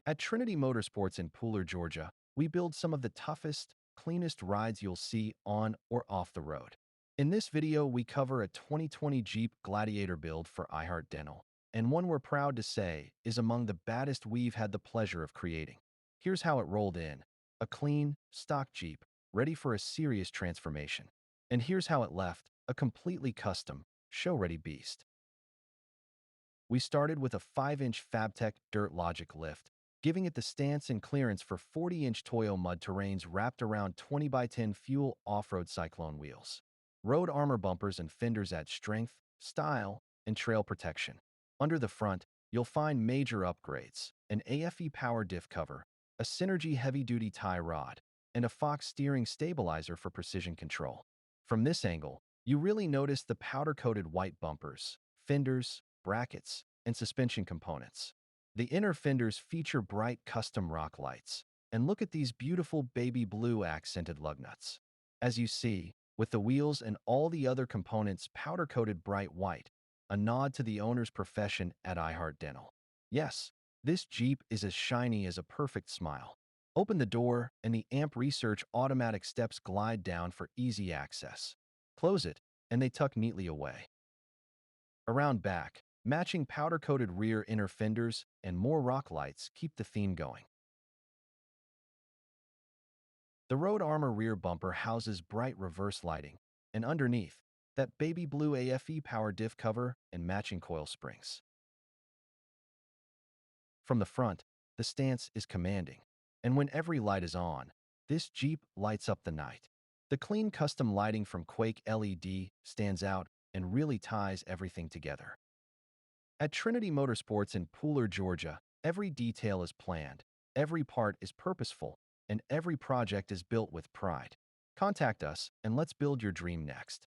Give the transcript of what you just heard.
At Trinity Motorsports in Pooler, Georgia, we build some of the toughest, cleanest rides you'll see on or off the road. In this video, we cover a 2020 Jeep Gladiator build for iHeart Dental, and one we're proud to say is among the baddest we've had the pleasure of creating. Here's how it rolled in: a clean, stock Jeep, ready for a serious transformation. And here's how it left: a completely custom, show-ready beast. We started with a 5-inch Fabtech Dirt Logic lift, giving it the stance and clearance for 40-inch Toyo mud terrains wrapped around 20x10 Fuel Offroad Cyclone wheels. Road armor bumpers and fenders add strength, style, and trail protection. Under the front, you'll find major upgrades: an AFE power diff cover, a Synergy heavy-duty tie rod, and a Fox steering stabilizer for precision control. From this angle, you really notice the powder-coated white bumpers, fenders, brackets, and suspension components. The inner fenders feature bright custom rock lights, and look at these beautiful baby blue accented lug nuts. As you see, with the wheels and all the other components powder-coated bright white, a nod to the owner's profession at iHeart Dental. Yes, this Jeep is as shiny as a perfect smile. Open the door, and the AMP Research automatic steps glide down for easy access. Close it, and they tuck neatly away. Around back, matching powder-coated rear inner fenders and more rock lights keep the theme going. The road armor rear bumper houses bright reverse lighting, and underneath, that baby blue AFE power diff cover and matching coil springs. From the front, the stance is commanding, and when every light is on, this Jeep lights up the night. The clean custom lighting from Quake LED stands out and really ties everything together. At Trinity Motorsports in Pooler, Georgia, every detail is planned, every part is purposeful, and every project is built with pride. Contact us, and let's build your dream next.